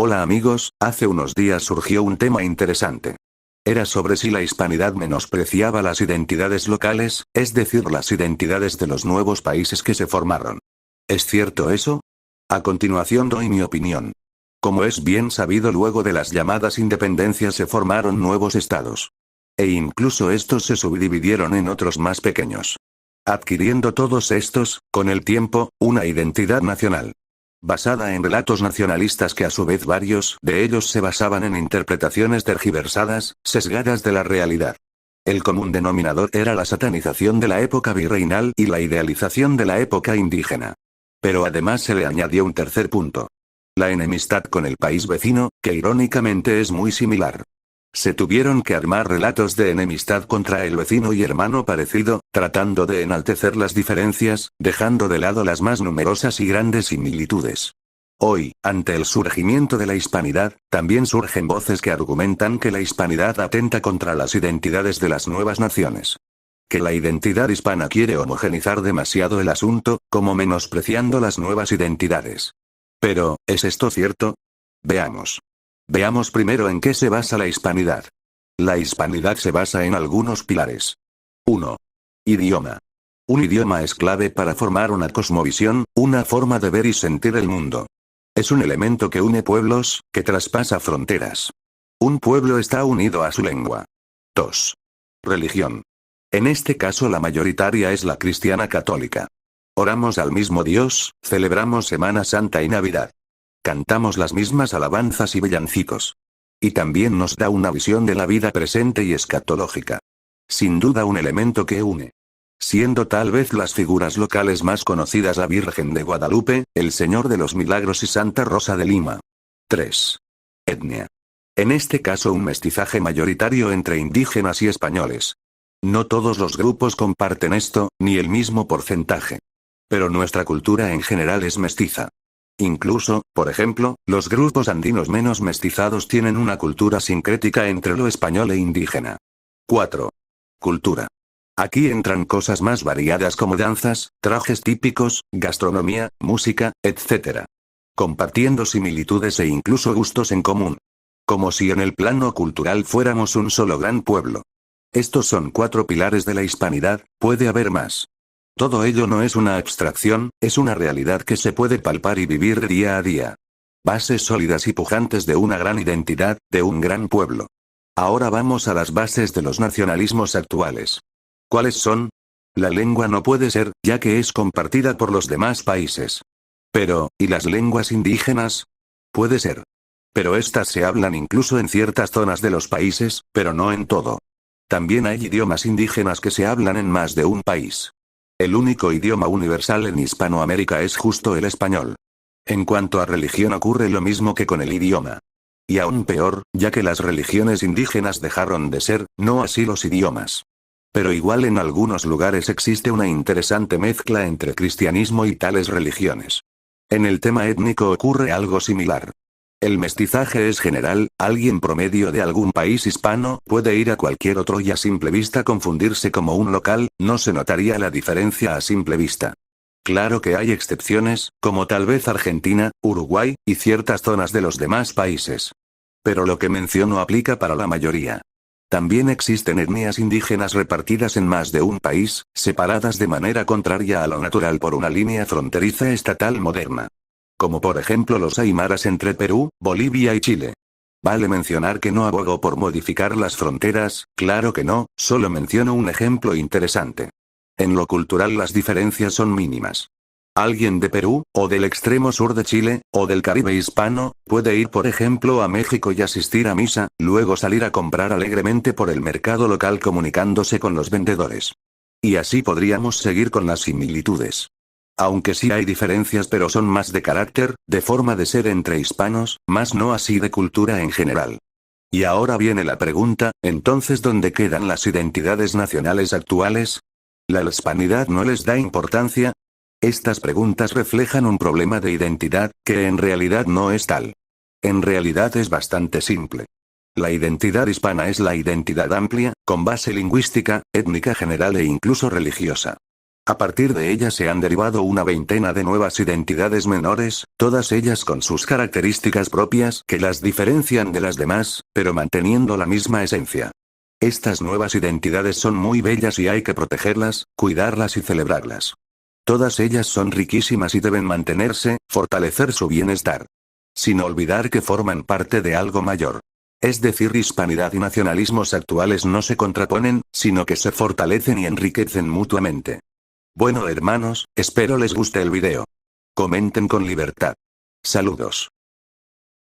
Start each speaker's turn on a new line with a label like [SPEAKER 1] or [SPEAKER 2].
[SPEAKER 1] Hola amigos, hace unos días surgió un tema interesante. Era sobre si la hispanidad menospreciaba las identidades locales, es decir, las identidades de los nuevos países que se formaron. ¿Es cierto eso? A continuación doy mi opinión. Como es bien sabido, luego de las llamadas independencias se formaron nuevos estados. E incluso estos se subdividieron en otros más pequeños. Adquiriendo todos estos, con el tiempo, una identidad nacional. Basada en relatos nacionalistas que a su vez varios de ellos se basaban en interpretaciones tergiversadas, sesgadas de la realidad. El común denominador era la satanización de la época virreinal y la idealización de la época indígena. Pero además se le añadió un tercer punto. La enemistad con el país vecino, que irónicamente es muy similar. Se tuvieron que armar relatos de enemistad contra el vecino y hermano parecido, tratando de enaltecer las diferencias, dejando de lado las más numerosas y grandes similitudes. Hoy, ante el surgimiento de la hispanidad, también surgen voces que argumentan que la hispanidad atenta contra las identidades de las nuevas naciones. Que la identidad hispana quiere homogenizar demasiado el asunto, como menospreciando las nuevas identidades. Pero, ¿es esto cierto? Veamos. Veamos primero en qué se basa la hispanidad. La hispanidad se basa en algunos pilares. 1. Idioma. Un idioma es clave para formar una cosmovisión, una forma de ver y sentir el mundo. Es un elemento que une pueblos, que traspasa fronteras. Un pueblo está unido a su lengua. 2. Religión. En este caso la mayoritaria es la cristiana católica. Oramos al mismo Dios, celebramos Semana Santa y Navidad. Cantamos las mismas alabanzas y villancicos. Y también nos da una visión de la vida presente y escatológica. Sin duda un elemento que une. Siendo tal vez las figuras locales más conocidas la Virgen de Guadalupe, el Señor de los Milagros y Santa Rosa de Lima. 3. Etnia. En este caso un mestizaje mayoritario entre indígenas y españoles. No todos los grupos comparten esto, ni el mismo porcentaje. Pero nuestra cultura en general es mestiza. Incluso, por ejemplo, los grupos andinos menos mestizados tienen una cultura sincrética entre lo español e indígena. 4. Cultura. Aquí entran cosas más variadas como danzas, trajes típicos, gastronomía, música, etc. Compartiendo similitudes e incluso gustos en común. Como si en el plano cultural fuéramos un solo gran pueblo. Estos son 4 pilares de la hispanidad, puede haber más. Todo ello no es una abstracción, es una realidad que se puede palpar y vivir día a día. Bases sólidas y pujantes de una gran identidad, de un gran pueblo. Ahora vamos a las bases de los nacionalismos actuales. ¿Cuáles son? La lengua no puede ser, ya que es compartida por los demás países. Pero, ¿y las lenguas indígenas? Puede ser. Pero estas se hablan incluso en ciertas zonas de los países, pero no en todo. También hay idiomas indígenas que se hablan en más de un país. El único idioma universal en Hispanoamérica es justo el español. En cuanto a religión ocurre lo mismo que con el idioma. Y aún peor, ya que las religiones indígenas dejaron de ser, no así los idiomas. Pero igual en algunos lugares existe una interesante mezcla entre cristianismo y tales religiones. En el tema étnico ocurre algo similar. El mestizaje es general, alguien promedio de algún país hispano puede ir a cualquier otro y a simple vista confundirse como un local, no se notaría la diferencia a simple vista. Claro que hay excepciones, como tal vez Argentina, Uruguay, y ciertas zonas de los demás países. Pero lo que menciono aplica para la mayoría. También existen etnias indígenas repartidas en más de un país, separadas de manera contraria a lo natural por una línea fronteriza estatal moderna. Como por ejemplo los aymaras entre Perú, Bolivia y Chile. Vale mencionar que no abogo por modificar las fronteras, claro que no, solo menciono un ejemplo interesante. En lo cultural las diferencias son mínimas. Alguien de Perú, o del extremo sur de Chile, o del Caribe hispano, puede ir por ejemplo a México y asistir a misa, luego salir a comprar alegremente por el mercado local comunicándose con los vendedores. Y así podríamos seguir con las similitudes. Aunque sí hay diferencias, pero son más de carácter, de forma de ser entre hispanos, más no así de cultura en general. Y ahora viene la pregunta, entonces ¿dónde quedan las identidades nacionales actuales? ¿La hispanidad no les da importancia? Estas preguntas reflejan un problema de identidad, que en realidad no es tal. En realidad es bastante simple. La identidad hispana es la identidad amplia, con base lingüística, étnica general e incluso religiosa. A partir de ella se han derivado una veintena de nuevas identidades menores, todas ellas con sus características propias que las diferencian de las demás, pero manteniendo la misma esencia. Estas nuevas identidades son muy bellas y hay que protegerlas, cuidarlas y celebrarlas. Todas ellas son riquísimas y deben mantenerse, fortalecer su bienestar. Sin olvidar que forman parte de algo mayor. Es decir, hispanidad y nacionalismos actuales no se contraponen, sino que se fortalecen y enriquecen mutuamente. Bueno hermanos, espero les guste el video. Comenten con libertad. Saludos.